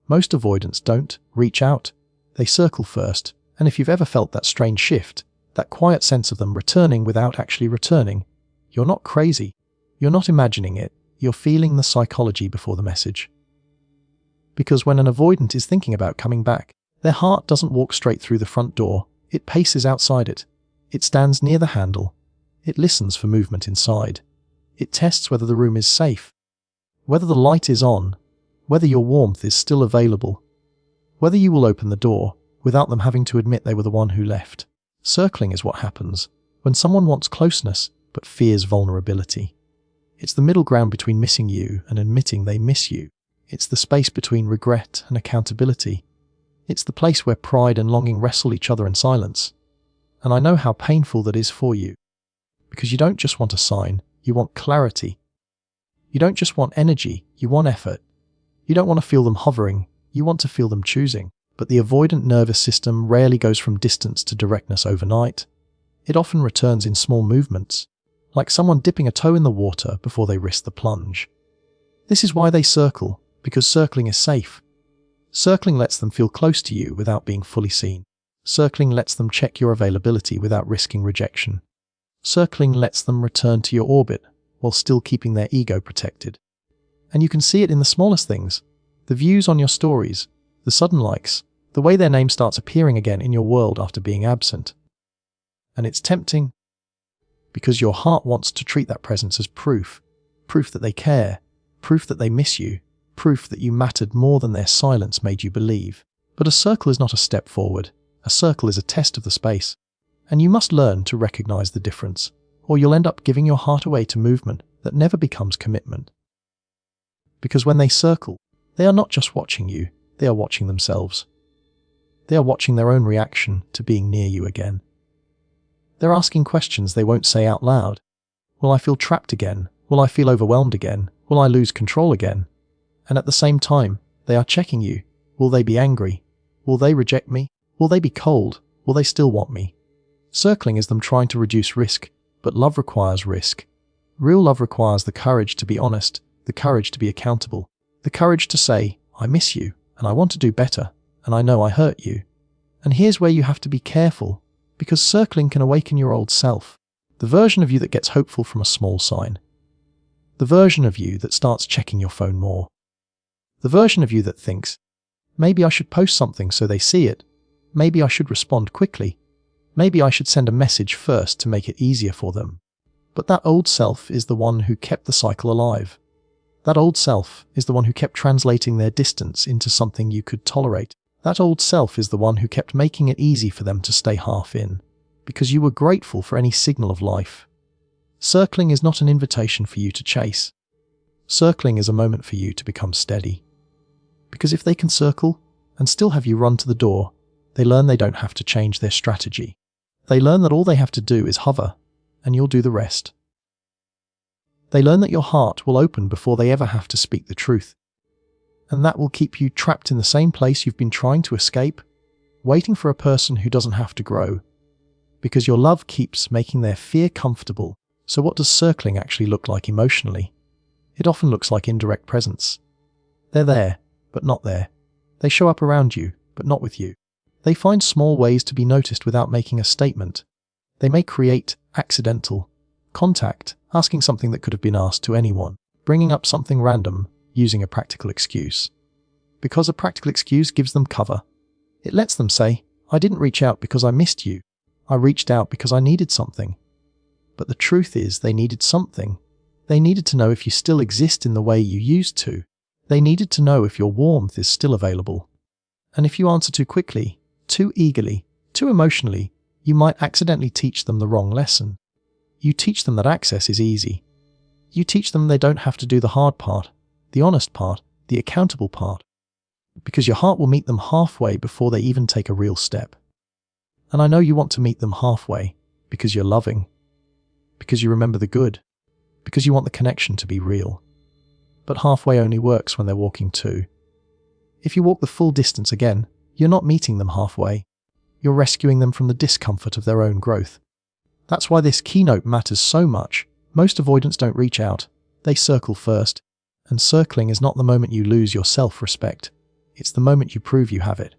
Most avoidants don't reach out. They circle first, and if you've ever felt that strange shift, that quiet sense of them returning without actually returning, you're not crazy. You're not imagining it. You're feeling the psychology before the message. Because when an avoidant is thinking about coming back, their heart doesn't walk straight through the front door. It paces outside it. It stands near the handle. It listens for movement inside. It tests whether the room is safe, whether the light is on, whether your warmth is still available, whether you will open the door without them having to admit they were the one who left. Circling is what happens when someone wants closeness but fears vulnerability. It's the middle ground between missing you and admitting they miss you. It's the space between regret and accountability. It's the place where pride and longing wrestle each other in silence. And I know how painful that is for you. Because you don't just want a sign, you want clarity. You don't just want energy, you want effort. You don't want to feel them hovering, you want to feel them choosing. But the avoidant nervous system rarely goes from distance to directness overnight. It often returns in small movements, like someone dipping a toe in the water before they risk the plunge. This is why they circle, because circling is safe. Circling lets them feel close to you without being fully seen. Circling lets them check your availability without risking rejection. Circling lets them return to your orbit while still keeping their ego protected. And you can see it in the smallest things. The views on your stories, the sudden likes, the way their name starts appearing again in your world after being absent. And it's tempting, because your heart wants to treat that presence as proof that they care, proof that they miss you, proof that you mattered more than their silence made you believe. But a circle is not a step forward. A circle is a test of the space. And you must learn to recognize the difference, or you'll end up giving your heart away to movement that never becomes commitment. Because when they circle, they are not just watching you, they are watching themselves. They are watching their own reaction to being near you again. They're asking questions they won't say out loud. Will I feel trapped again? Will I feel overwhelmed again? Will I lose control again? And at the same time, they are checking you. Will they be angry? Will they reject me? Will they be cold? Will they still want me? Circling is them trying to reduce risk, but love requires risk. Real love requires the courage to be honest, the courage to be accountable, the courage to say, I miss you, and I want to do better, and I know I hurt you. And here's where you have to be careful, because circling can awaken your old self, the version of you that gets hopeful from a small sign, the version of you that starts checking your phone more, the version of you that thinks, maybe I should post something so they see it, maybe I should respond quickly, maybe I should send a message first to make it easier for them. But that old self is the one who kept the cycle alive. That old self is the one who kept translating their distance into something you could tolerate. That old self is the one who kept making it easy for them to stay half in, because you were grateful for any signal of life. Circling is not an invitation for you to chase. Circling is a moment for you to become steady. Because if they can circle and still have you run to the door, they learn they don't have to change their strategy. They learn that all they have to do is hover, and you'll do the rest. They learn that your heart will open before they ever have to speak the truth. And that will keep you trapped in the same place you've been trying to escape, waiting for a person who doesn't have to grow. Because your love keeps making their fear comfortable. So what does circling actually look like emotionally? It often looks like indirect presence. They're there, but not there. They show up around you, but not with you. They find small ways to be noticed without making a statement. They may create accidental contact, asking something that could have been asked to anyone, bringing up something random, using a practical excuse. Because a practical excuse gives them cover. It lets them say, I didn't reach out because I missed you. I reached out because I needed something. But the truth is they needed something. They needed to know if you still exist in the way you used to. They needed to know if your warmth is still available. And if you answer too quickly, too eagerly, too emotionally, you might accidentally teach them the wrong lesson. You teach them that access is easy. You teach them they don't have to do the hard part, the honest part, the accountable part. Because your heart will meet them halfway before they even take a real step. And I know you want to meet them halfway, because you're loving, because you remember the good, because you want the connection to be real. But halfway only works when they're walking too. If you walk the full distance again, you're not meeting them halfway. You're rescuing them from the discomfort of their own growth. That's why this keynote matters so much. Most avoidants don't reach out. They circle first. And circling is not the moment you lose your self-respect. It's the moment you prove you have it.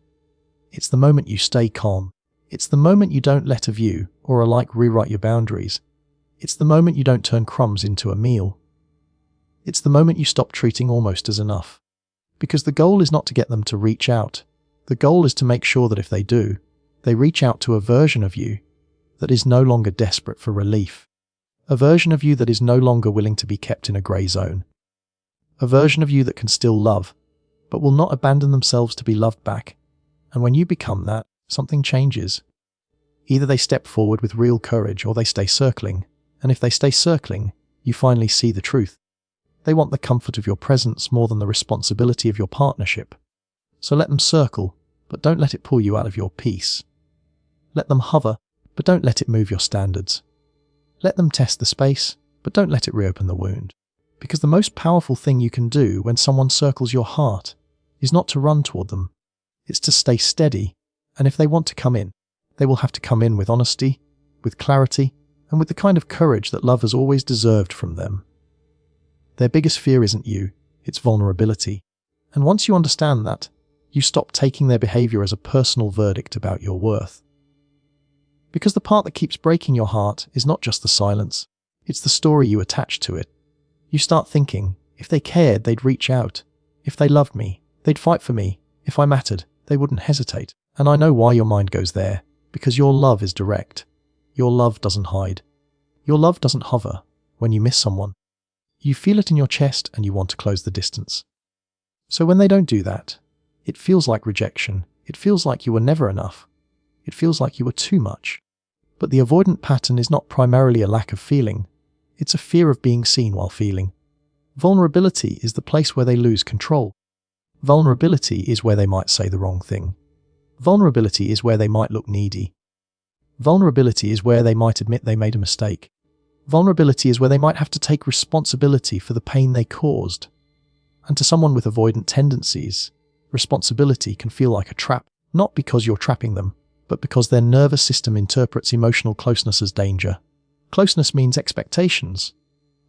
It's the moment you stay calm. It's the moment you don't let a view or a like rewrite your boundaries. It's the moment you don't turn crumbs into a meal. It's the moment you stop treating almost as enough. Because the goal is not to get them to reach out. The goal is to make sure that if they do, they reach out to a version of you that is no longer desperate for relief. A version of you that is no longer willing to be kept in a grey zone. A version of you that can still love, but will not abandon themselves to be loved back. And when you become that, something changes. Either they step forward with real courage or they stay circling. And if they stay circling, you finally see the truth. They want the comfort of your presence more than the responsibility of your partnership. So let them circle, but don't let it pull you out of your peace. Let them hover, but don't let it move your standards. Let them test the space, but don't let it reopen the wound. Because the most powerful thing you can do when someone circles your heart is not to run toward them. It's to stay steady, and if they want to come in, they will have to come in with honesty, with clarity, and with the kind of courage that love has always deserved from them. Their biggest fear isn't you, it's vulnerability. And once you understand that, you stop taking their behavior as a personal verdict about your worth. Because the part that keeps breaking your heart is not just the silence, it's the story you attach to it. You start thinking, if they cared, they'd reach out. If they loved me, they'd fight for me. If I mattered, they wouldn't hesitate. And I know why your mind goes there, because your love is direct. Your love doesn't hide. Your love doesn't hover when you miss someone. You feel it in your chest and you want to close the distance. So when they don't do that, it feels like rejection. It feels like you were never enough. It feels like you were too much. But the avoidant pattern is not primarily a lack of feeling. It's a fear of being seen while feeling. Vulnerability is the place where they lose control. Vulnerability is where they might say the wrong thing. Vulnerability is where they might look needy. Vulnerability is where they might admit they made a mistake. Vulnerability is where they might have to take responsibility for the pain they caused. And to someone with avoidant tendencies, responsibility can feel like a trap, not because you're trapping them, but because their nervous system interprets emotional closeness as danger. Closeness means expectations.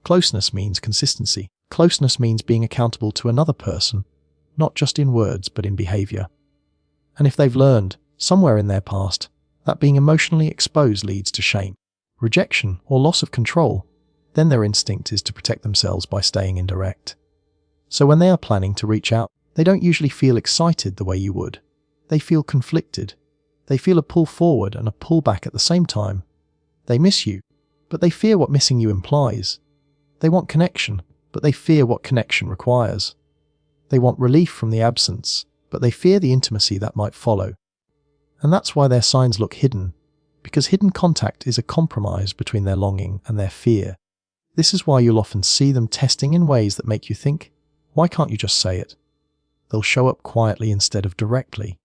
Closeness means consistency. Closeness means being accountable to another person, not just in words but in behavior. And if they've learned, somewhere in their past, that being emotionally exposed leads to shame, rejection, or loss of control, then their instinct is to protect themselves by staying indirect. So when they are planning to reach out, they don't usually feel excited the way you would. They feel conflicted. They feel a pull forward and a pull back at the same time. They miss you, but they fear what missing you implies. They want connection, but they fear what connection requires. They want relief from the absence, but they fear the intimacy that might follow. And that's why their signs look hidden, because hidden contact is a compromise between their longing and their fear. This is why you'll often see them testing in ways that make you think, why can't you just say it? They'll show up quietly instead of directly.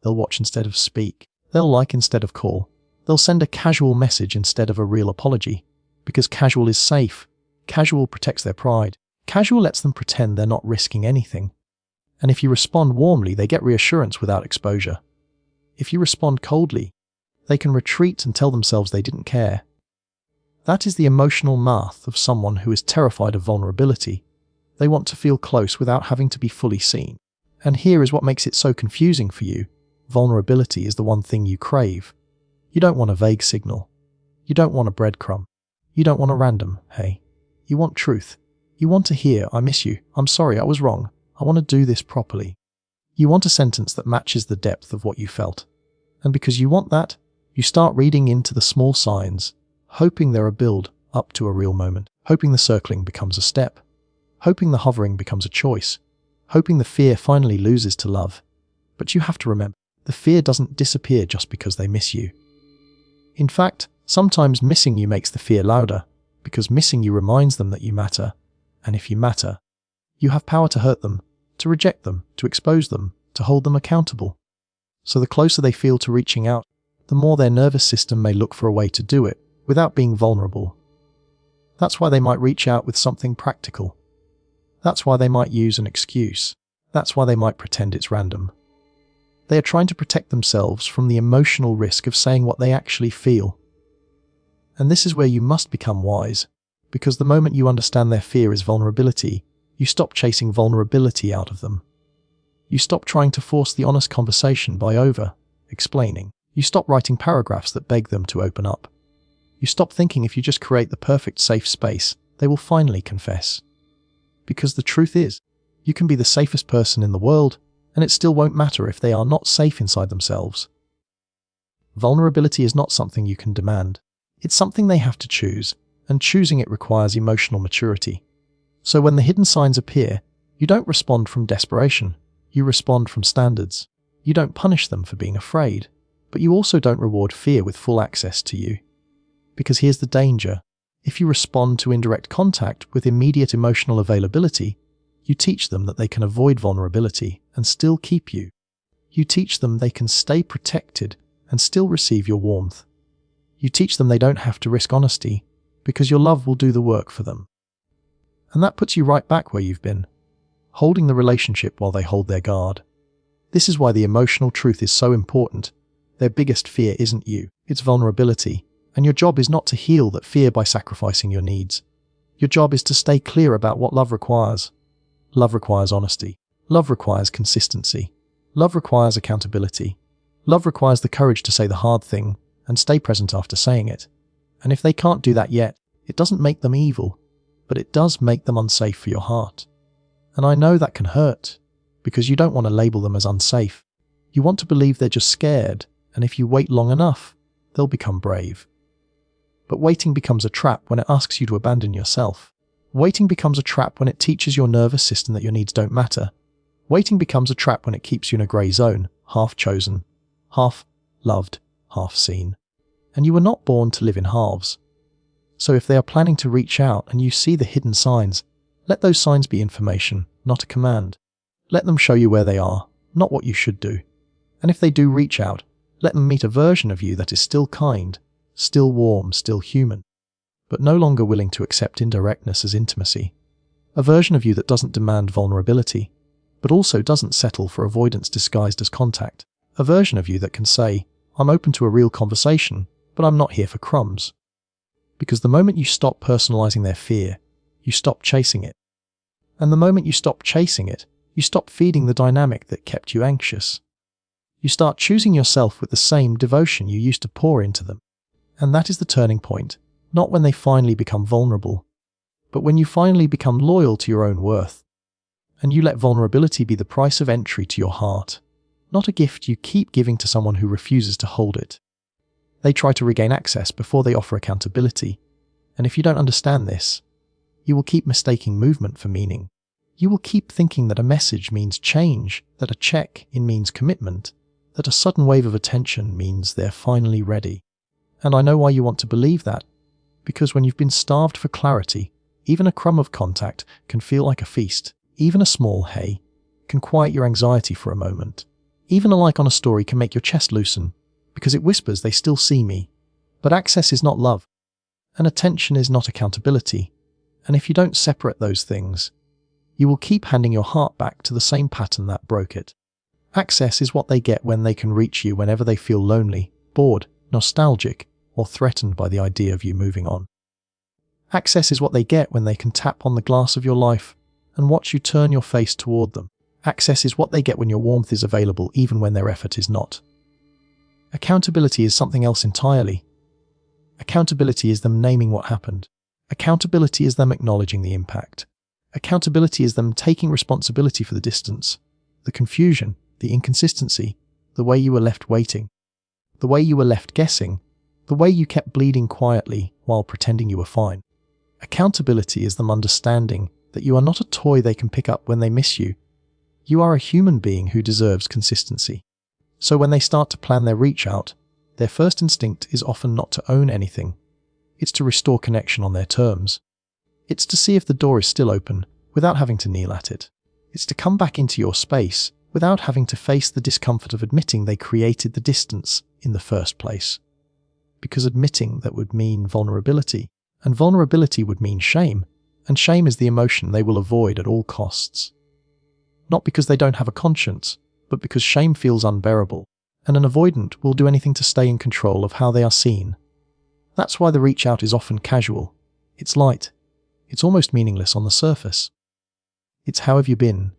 They'll watch instead of speak. They'll like instead of call. They'll send a casual message instead of a real apology, because casual is safe. Casual protects their pride. Casual lets them pretend they're not risking anything. And if you respond warmly, they get reassurance without exposure. If you respond coldly, they can retreat and tell themselves they didn't care. That is the emotional math of someone who is terrified of vulnerability. They want to feel close without having to be fully seen. And here is what makes it so confusing for you. Vulnerability is the one thing you crave. You don't want a vague signal. You don't want a breadcrumb. You don't want a random, hey. You want truth. You want to hear, I miss you, I'm sorry, I was wrong, I want to do this properly. You want a sentence that matches the depth of what you felt. And because you want that, you start reading into the small signs, hoping they're a build up to a real moment, hoping the circling becomes a step, hoping the hovering becomes a choice, hoping the fear finally loses to love. But you have to remember, the fear doesn't disappear just because they miss you. In fact, sometimes missing you makes the fear louder, because missing you reminds them that you matter. And if you matter, you have power to hurt them, to reject them, to expose them, to hold them accountable. So the closer they feel to reaching out, the more their nervous system may look for a way to do it without being vulnerable. That's why they might reach out with something practical. That's why they might use an excuse. That's why they might pretend it's random. They are trying to protect themselves from the emotional risk of saying what they actually feel. And this is where you must become wise, because the moment you understand their fear is vulnerability, you stop chasing vulnerability out of them. You stop trying to force the honest conversation by over-explaining. You stop writing paragraphs that beg them to open up. You stop thinking if you just create the perfect safe space, they will finally confess. Because the truth is, you can be the safest person in the world, and it still won't matter if they are not safe inside themselves. Vulnerability is not something you can demand. It's something they have to choose, and choosing it requires emotional maturity. So when the hidden signs appear, you don't respond from desperation. You respond from standards. You don't punish them for being afraid, but you also don't reward fear with full access to you. Because here's the danger. If you respond to indirect contact with immediate emotional availability, you teach them that they can avoid vulnerability and still keep you. You teach them they can stay protected and still receive your warmth. You teach them they don't have to risk honesty because your love will do the work for them. And that puts you right back where you've been, holding the relationship while they hold their guard. This is why the emotional truth is so important. Their biggest fear isn't you, it's vulnerability. And your job is not to heal that fear by sacrificing your needs. Your job is to stay clear about what love requires. Love requires honesty. Love requires consistency. Love requires accountability. Love requires the courage to say the hard thing and stay present after saying it. And if they can't do that yet, it doesn't make them evil, but it does make them unsafe for your heart. And I know that can hurt, because you don't want to label them as unsafe. You want to believe they're just scared, and if you wait long enough, they'll become brave. But waiting becomes a trap when it asks you to abandon yourself. Waiting becomes a trap when it teaches your nervous system that your needs don't matter. Waiting becomes a trap when it keeps you in a grey zone, half chosen, half loved, half seen. And you were not born to live in halves. So if they are planning to reach out and you see the hidden signs, let those signs be information, not a command. Let them show you where they are, not what you should do. And if they do reach out, let them meet a version of you that is still kind, still warm, still human, but no longer willing to accept indirectness as intimacy. A version of you that doesn't demand vulnerability, but also doesn't settle for avoidance disguised as contact. A version of you that can say, I'm open to a real conversation, but I'm not here for crumbs. Because the moment you stop personalizing their fear, you stop chasing it. And the moment you stop chasing it, you stop feeding the dynamic that kept you anxious. You start choosing yourself with the same devotion you used to pour into them. And that is the turning point, not when they finally become vulnerable, but when you finally become loyal to your own worth. And you let vulnerability be the price of entry to your heart, not a gift you keep giving to someone who refuses to hold it. They try to regain access before they offer accountability, and if you don't understand this, you will keep mistaking movement for meaning. You will keep thinking that a message means change, that a check-in means commitment, that a sudden wave of attention means they're finally ready. And I know why you want to believe that, because when you've been starved for clarity, even a crumb of contact can feel like a feast. Even a small hey can quiet your anxiety for a moment. Even a like on a story can make your chest loosen, because it whispers they still see me. But access is not love, and attention is not accountability. And if you don't separate those things, you will keep handing your heart back to the same pattern that broke it. Access is what they get when they can reach you whenever they feel lonely, bored, nostalgic, or threatened by the idea of you moving on. Access is what they get when they can tap on the glass of your life and watch you turn your face toward them. Access is what they get when your warmth is available even when their effort is not. Accountability is something else entirely. Accountability is them naming what happened. Accountability is them acknowledging the impact. Accountability is them taking responsibility for the distance, the confusion, the inconsistency, the way you were left waiting, the way you were left guessing, the way you kept bleeding quietly while pretending you were fine. Accountability is them understanding that you are not a toy they can pick up when they miss you. You are a human being who deserves consistency. So when they start to plan their reach out, their first instinct is often not to own anything. It's to restore connection on their terms. It's to see if the door is still open without having to kneel at it. It's to come back into your space without having to face the discomfort of admitting they created the distance in the first place. Because admitting that would mean vulnerability, and vulnerability would mean shame, and shame is the emotion they will avoid at all costs. Not because they don't have a conscience, but because shame feels unbearable, and an avoidant will do anything to stay in control of how they are seen. That's why the reach out is often casual. It's light. It's almost meaningless on the surface. It's how have you been?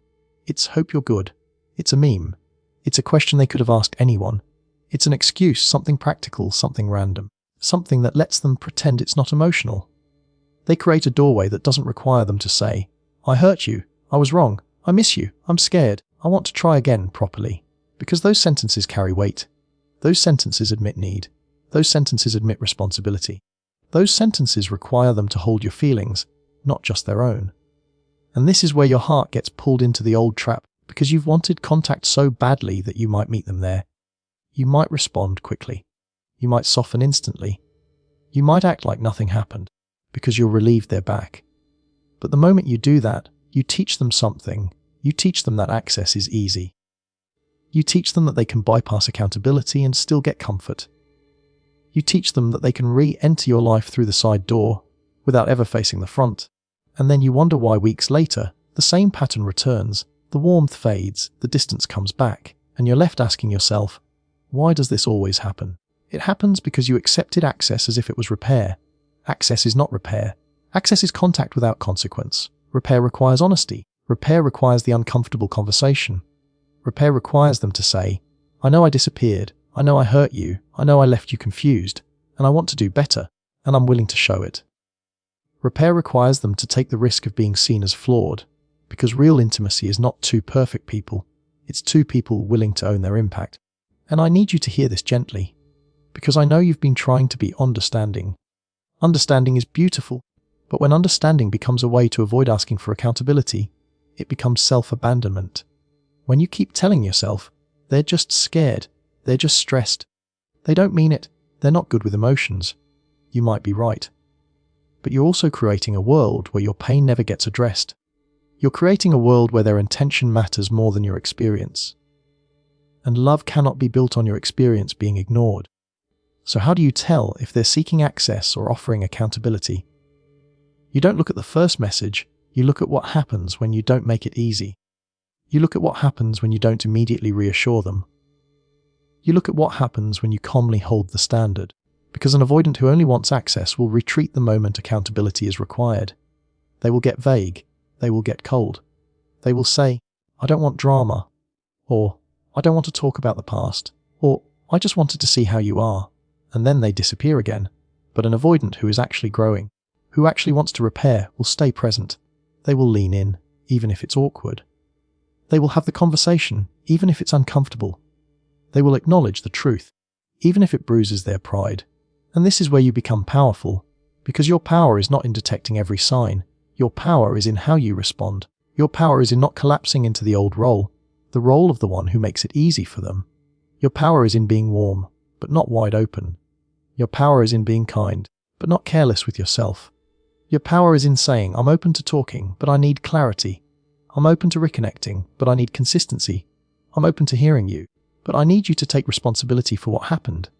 It's hope you're good. It's a meme. It's a question they could have asked anyone. It's an excuse, something practical, something random, something that lets them pretend it's not emotional. They create a doorway that doesn't require them to say, "I hurt you, I was wrong, I miss you, I'm scared, I want to try again properly." Because those sentences carry weight. Those sentences admit need. Those sentences admit responsibility. Those sentences require them to hold your feelings, not just their own. And this is where your heart gets pulled into the old trap, because you've wanted contact so badly that you might meet them there. You might respond quickly. You might soften instantly. You might act like nothing happened, because you're relieved they're back. But the moment you do that, you teach them something. You teach them that access is easy. You teach them that they can bypass accountability and still get comfort. You teach them that they can re-enter your life through the side door without ever facing the front. And then you wonder why weeks later, the same pattern returns, the warmth fades, the distance comes back, and you're left asking yourself, why does this always happen? It happens because you accepted access as if it was repair. Access is not repair. Access is contact without consequence. Repair requires honesty. Repair requires the uncomfortable conversation. Repair requires them to say, "I know I disappeared. I know I hurt you. I know I left you confused. And I want to do better. And I'm willing to show it." Repair requires them to take the risk of being seen as flawed, because real intimacy is not two perfect people. It's two people willing to own their impact. And I need you to hear this gently, because I know you've been trying to be understanding. Understanding is beautiful, but when understanding becomes a way to avoid asking for accountability, it becomes self-abandonment. When you keep telling yourself, they're just scared, they're just stressed, they don't mean it, they're not good with emotions, you might be right. But you're also creating a world where your pain never gets addressed. You're creating a world where their intention matters more than your experience. And love cannot be built on your experience being ignored. So how do you tell if they're seeking access or offering accountability? You don't look at the first message, you look at what happens when you don't make it easy. You look at what happens when you don't immediately reassure them. You look at what happens when you calmly hold the standard, because an avoidant who only wants access will retreat the moment accountability is required. They will get vague, they will get cold. They will say, "I don't want drama," or "I don't want to talk about the past," or "I just wanted to see how you are," and then they disappear again. But an avoidant who is actually growing, who actually wants to repair, will stay present. They will lean in, even if it's awkward. They will have the conversation, even if it's uncomfortable. They will acknowledge the truth, even if it bruises their pride. And this is where you become powerful, because your power is not in detecting every sign. Your power is in how you respond. Your power is in not collapsing into the old role, the role of the one who makes it easy for them. Your power is in being warm, but not wide open. Your power is in being kind, but not careless with yourself. Your power is in saying, "I'm open to talking, but I need clarity. I'm open to reconnecting, but I need consistency. I'm open to hearing you, but I need you to take responsibility for what happened."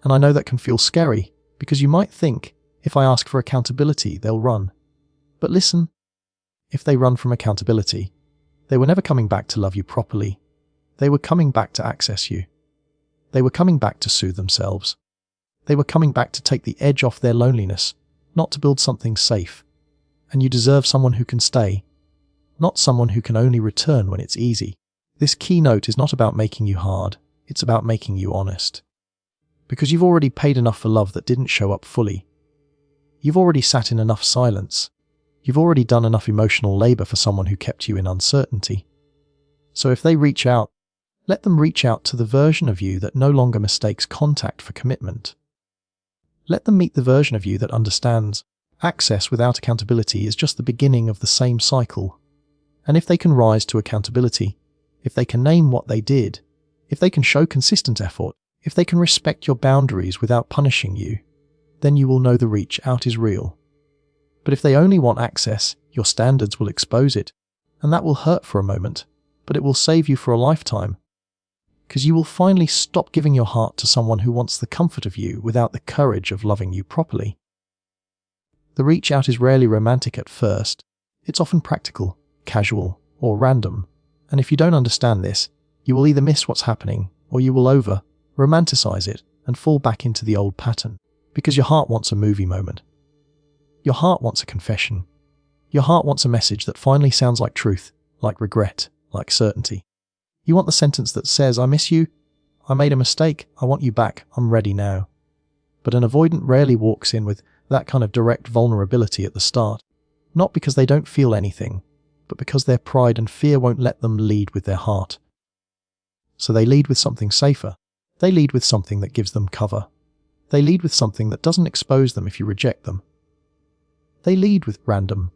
And I know that can feel scary, because you might think, if I ask for accountability, they'll run. But listen, if they run from accountability, they were never coming back to love you properly. They were coming back to access you. They were coming back to soothe themselves. They were coming back to take the edge off their loneliness, not to build something safe. And you deserve someone who can stay, not someone who can only return when it's easy. This keynote is not about making you hard, it's about making you honest. Because you've already paid enough for love that didn't show up fully. You've already sat in enough silence. You've already done enough emotional labor for someone who kept you in uncertainty. So if they reach out, let them reach out to the version of you that no longer mistakes contact for commitment. Let them meet the version of you that understands access without accountability is just the beginning of the same cycle. And if they can rise to accountability, if they can name what they did, if they can show consistent effort, if they can respect your boundaries without punishing you, then you will know the reach out is real. But if they only want access, your standards will expose it, and that will hurt for a moment, but it will save you for a lifetime. Because you will finally stop giving your heart to someone who wants the comfort of you without the courage of loving you properly. The reach out is rarely romantic at first. It's often practical, casual, or random. And if you don't understand this, you will either miss what's happening, or you will romanticize it and fall back into the old pattern. Because your heart wants a movie moment. Your heart wants a confession. Your heart wants a message that finally sounds like truth, like regret, like certainty. You want the sentence that says, I miss you, I made a mistake, I want you back, I'm ready now. But an avoidant rarely walks in with that kind of direct vulnerability at the start. Not because they don't feel anything, but because their pride and fear won't let them lead with their heart. So they lead with something safer. They lead with something that gives them cover. They lead with something that doesn't expose them if you reject them. They lead with random,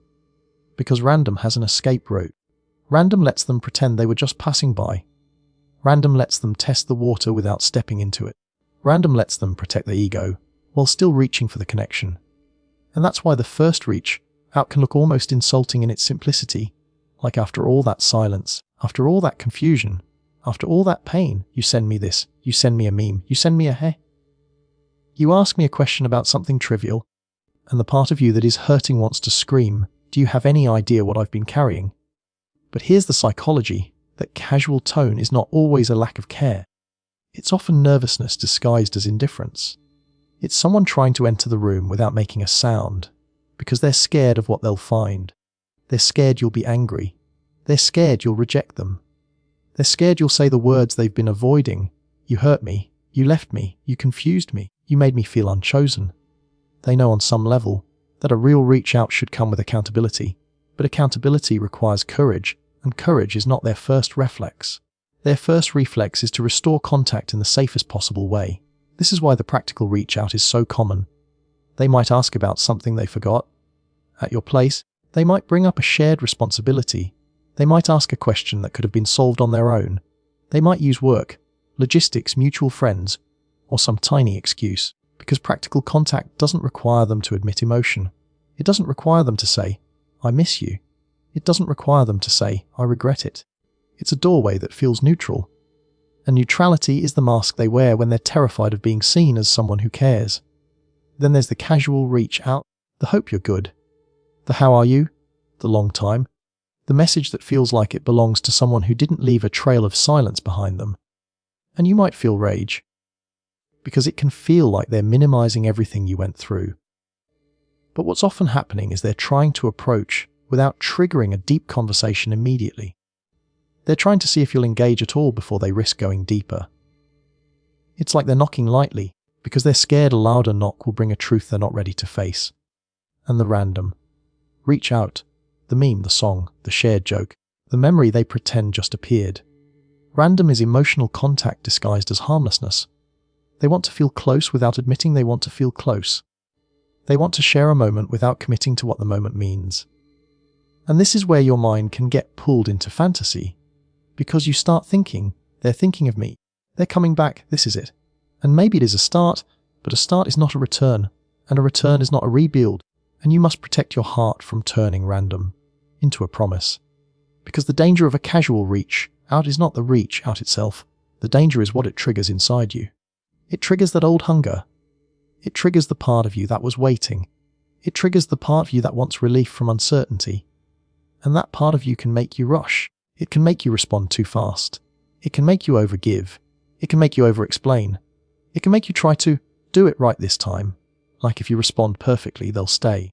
because random has an escape route. Random lets them pretend they were just passing by. Random lets them test the water without stepping into it. Random lets them protect their ego, while still reaching for the connection. And that's why the first reach out can look almost insulting in its simplicity. Like after all that silence, after all that confusion, after all that pain, you send me this, you send me a meme, you send me a hey. You ask me a question about something trivial, and the part of you that is hurting wants to scream, do you have any idea what I've been carrying? But here's the psychology, that casual tone is not always a lack of care. It's often nervousness disguised as indifference. It's someone trying to enter the room without making a sound, because they're scared of what they'll find. They're scared you'll be angry. They're scared you'll reject them. They're scared you'll say the words they've been avoiding. You hurt me, you left me, you confused me, you made me feel unchosen. They know on some level that a real reach out should come with accountability, but accountability requires courage, and courage is not their first reflex. Their first reflex is to restore contact in the safest possible way. This is why the practical reach out is so common. They might ask about something they forgot. At your place, they might bring up a shared responsibility. They might ask a question that could have been solved on their own. They might use work, logistics, mutual friends, or some tiny excuse, because practical contact doesn't require them to admit emotion. It doesn't require them to say, I miss you. It doesn't require them to say, I regret it. It's a doorway that feels neutral. And neutrality is the mask they wear when they're terrified of being seen as someone who cares. Then there's the casual reach out, the hope you're good, the how are you, the long time, the message that feels like it belongs to someone who didn't leave a trail of silence behind them. And you might feel rage, because it can feel like they're minimizing everything you went through. But what's often happening is they're trying to approach without triggering a deep conversation immediately. They're trying to see if you'll engage at all before they risk going deeper. It's like they're knocking lightly, because they're scared a louder knock will bring a truth they're not ready to face. And the random. Reach out. The meme, the song, the shared joke, the memory they pretend just appeared. Random is emotional contact disguised as harmlessness. They want to feel close without admitting they want to feel close. They want to share a moment without committing to what the moment means. And this is where your mind can get pulled into fantasy. Because you start thinking, they're thinking of me, they're coming back, this is it. And maybe it is a start, but a start is not a return, and a return is not a rebuild, and you must protect your heart from turning random into a promise. Because the danger of a casual reach out is not the reach out itself, the danger is what it triggers inside you. It triggers that old hunger. It triggers the part of you that was waiting. It triggers the part of you that wants relief from uncertainty. And that part of you can make you rush. It can make you respond too fast. It can make you overgive. It can make you over-explain. It can make you try to do it right this time. Like if you respond perfectly, they'll stay.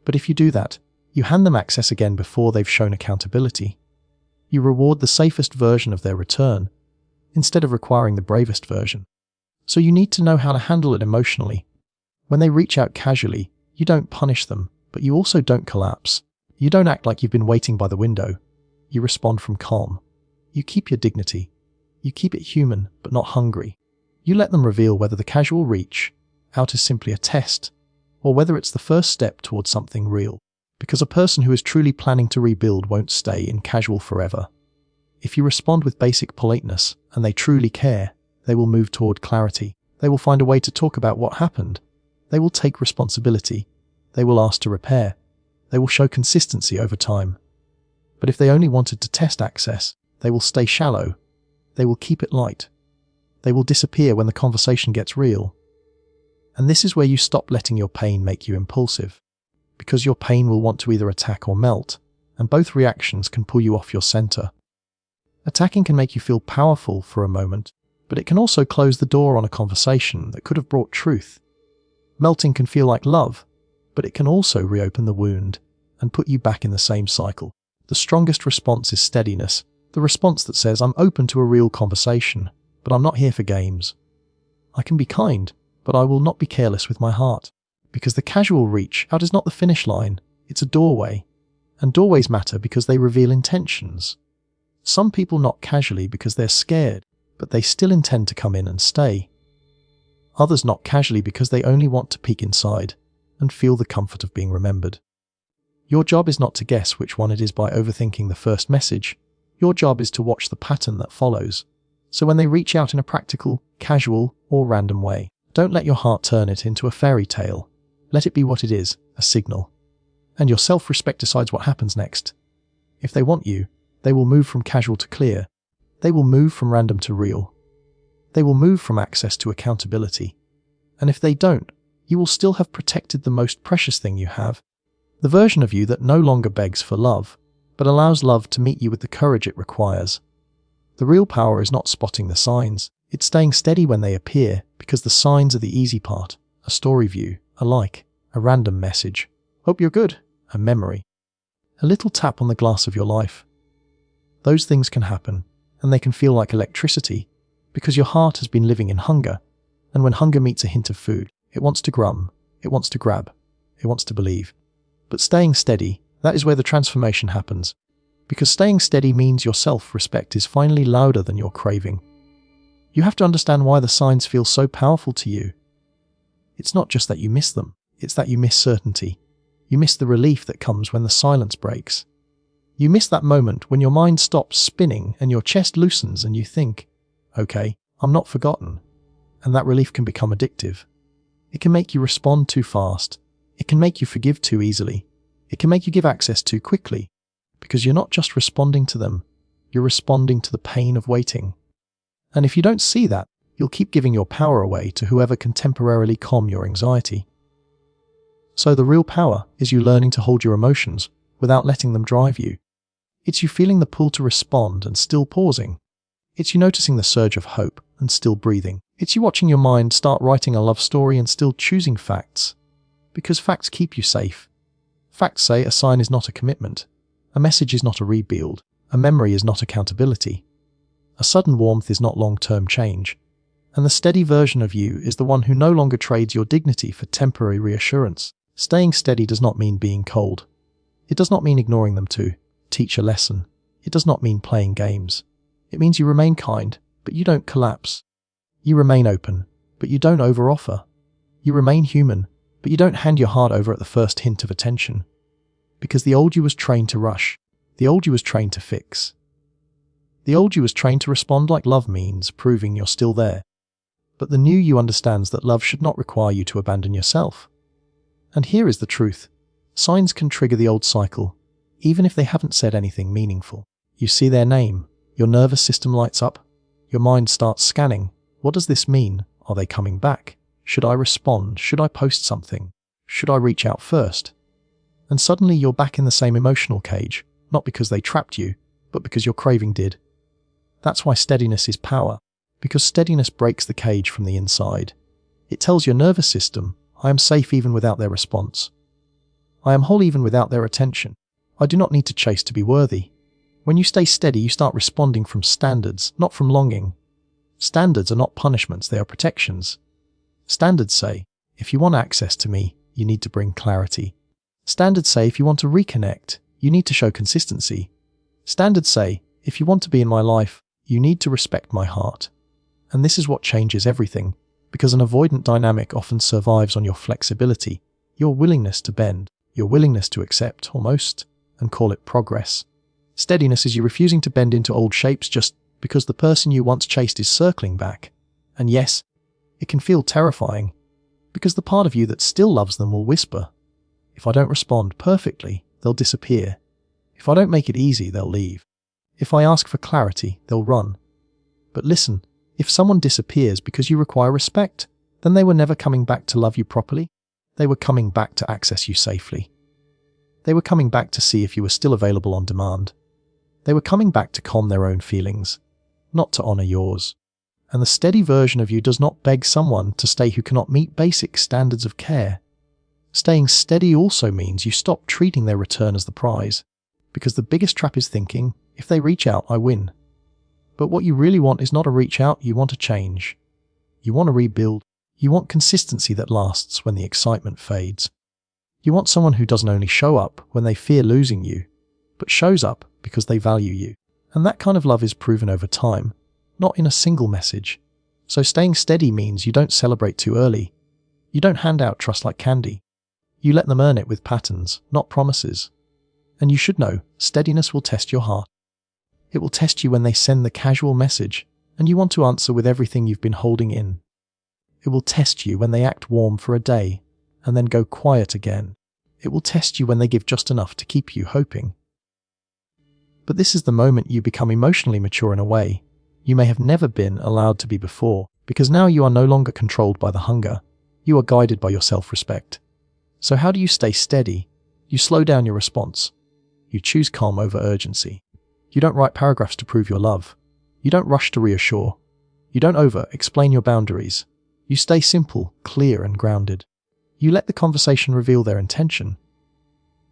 But if you do that, you hand them access again before they've shown accountability. You reward the safest version of their return, instead of requiring the bravest version. So you need to know how to handle it emotionally. When they reach out casually, you don't punish them, but you also don't collapse. You don't act like you've been waiting by the window. You respond from calm. You keep your dignity. You keep it human, but not hungry. You let them reveal whether the casual reach out is simply a test, or whether it's the first step towards something real. Because a person who is truly planning to rebuild won't stay in casual forever. If you respond with basic politeness, and they truly care, they will move toward clarity. They will find a way to talk about what happened. They will take responsibility. They will ask to repair. They will show consistency over time. But if they only wanted to test access, they will stay shallow. They will keep it light. They will disappear when the conversation gets real. And this is where you stop letting your pain make you impulsive. Because your pain will want to either attack or melt, and both reactions can pull you off your center. Attacking can make you feel powerful for a moment, but it can also close the door on a conversation that could have brought truth. Melting can feel like love, but it can also reopen the wound and put you back in the same cycle. The strongest response is steadiness. The response that says, I'm open to a real conversation, but I'm not here for games. I can be kind, but I will not be careless with my heart. Because the casual reach out is not the finish line, it's a doorway. And doorways matter because they reveal intentions. Some people knock casually because they're scared, but they still intend to come in and stay. Others knock casually because they only want to peek inside and feel the comfort of being remembered. Your job is not to guess which one it is by overthinking the first message. Your job is to watch the pattern that follows. So when they reach out in a practical, casual, or random way, don't let your heart turn it into a fairy tale. Let it be what it is, a signal. And your self-respect decides what happens next. If they want you, they will move from casual to clear. They will move from random to real. They will move from access to accountability. And if they don't, you will still have protected the most precious thing you have. The version of you that no longer begs for love, but allows love to meet you with the courage it requires. The real power is not spotting the signs. It's staying steady when they appear, because the signs are the easy part. A story view, a like, a random message. Hope you're good. A memory. A little tap on the glass of your life. Those things can happen, and they can feel like electricity, because your heart has been living in hunger, and when hunger meets a hint of food, it wants to grum, it wants to grab, it wants to believe. But staying steady, that is where the transformation happens, because staying steady means your self-respect is finally louder than your craving. You have to understand why the signs feel so powerful to you. It's not just that you miss them, it's that you miss certainty. You miss the relief that comes when the silence breaks. You miss that moment when your mind stops spinning and your chest loosens and you think, okay, I'm not forgotten. And that relief can become addictive. It can make you respond too fast. It can make you forgive too easily. It can make you give access too quickly. Because you're not just responding to them, you're responding to the pain of waiting. And if you don't see that, you'll keep giving your power away to whoever can temporarily calm your anxiety. So the real power is you learning to hold your emotions without letting them drive you. It's you feeling the pull to respond and still pausing. It's you noticing the surge of hope and still breathing. It's you watching your mind start writing a love story and still choosing facts. Because facts keep you safe. Facts say a sign is not a commitment. A message is not a rebuild. A memory is not accountability. A sudden warmth is not long-term change. And the steady version of you is the one who no longer trades your dignity for temporary reassurance. Staying steady does not mean being cold. It does not mean ignoring them to teach a lesson. It does not mean playing games. It means you remain kind, but you don't collapse. You remain open, but you don't overoffer. You remain human, but you don't hand your heart over at the first hint of attention. Because the old you was trained to rush. The old you was trained to fix. The old you was trained to respond like love means, proving you're still there. But the new you understands that love should not require you to abandon yourself. And here is the truth. Signs can trigger the old cycle, even if they haven't said anything meaningful. You see their name, your nervous system lights up, your mind starts scanning. What does this mean? Are they coming back? Should I respond? Should I post something? Should I reach out first? And suddenly you're back in the same emotional cage, not because they trapped you, but because your craving did. That's why steadiness is power, because steadiness breaks the cage from the inside. It tells your nervous system, I am safe even without their response. I am whole even without their attention. I do not need to chase to be worthy. When you stay steady, you start responding from standards, not from longing. Standards are not punishments, they are protections. Standards say, if you want access to me, you need to bring clarity. Standards say, if you want to reconnect, you need to show consistency. Standards say, if you want to be in my life, you need to respect my heart. And this is what changes everything. Because an avoidant dynamic often survives on your flexibility, your willingness to bend, your willingness to accept, almost, and call it progress. Steadiness is you refusing to bend into old shapes just because the person you once chased is circling back. And yes, it can feel terrifying, because the part of you that still loves them will whisper, if I don't respond perfectly, they'll disappear. If I don't make it easy, they'll leave. If I ask for clarity, they'll run. But listen, if someone disappears because you require respect, then they were never coming back to love you properly. They were coming back to access you safely. They were coming back to see if you were still available on demand. They were coming back to calm their own feelings, not to honor yours. And the steady version of you does not beg someone to stay who cannot meet basic standards of care. Staying steady also means you stop treating their return as the prize, Because the biggest trap is thinking, if they reach out, I win. But what you really want is not a reach out, you want a change. You want to rebuild. You want consistency that lasts when the excitement fades. You want someone who doesn't only show up when they fear losing you, but shows up because they value you. And that kind of love is proven over time, not in a single message. So staying steady means you don't celebrate too early. You don't hand out trust like candy. You let them earn it with patterns, not promises. And you should know, steadiness will test your heart. It will test you when they send the casual message, and you want to answer with everything you've been holding in. It will test you when they act warm for a day, and then go quiet again. It will test you when they give just enough to keep you hoping. But this is the moment you become emotionally mature in a way you may have never been allowed to be before, because now you are no longer controlled by the hunger. You are guided by your self-respect. So how do you stay steady? You slow down your response. You choose calm over urgency. You don't write paragraphs to prove your love. You don't rush to reassure. You don't over-explain your boundaries. You stay simple, clear, and grounded. You let the conversation reveal their intention.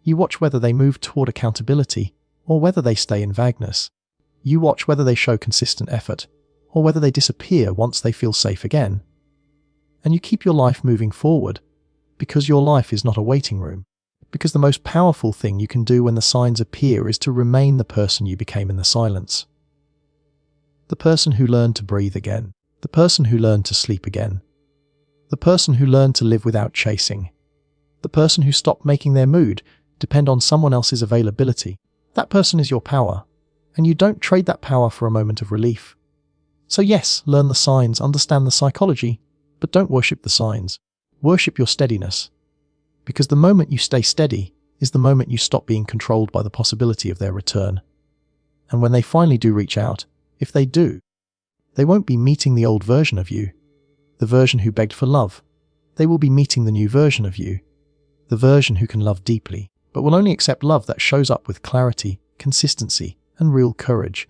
You watch whether they move toward accountability or whether they stay in vagueness. You watch whether they show consistent effort or whether they disappear once they feel safe again. And you keep your life moving forward because your life is not a waiting room. Because the most powerful thing you can do when the signs appear is to remain the person you became in the silence. The person who learned to breathe again. The person who learned to sleep again. The person who learned to live without chasing. The person who stopped making their mood depend on someone else's availability. That person is your power, and you don't trade that power for a moment of relief. So yes, learn the signs, understand the psychology, but don't worship the signs. Worship your steadiness. Because the moment you stay steady is the moment you stop being controlled by the possibility of their return. And when they finally do reach out, if they do, they won't be meeting the old version of you, the version who begged for love. They will be meeting the new version of you, the version who can love deeply, but will only accept love that shows up with clarity, consistency, and real courage.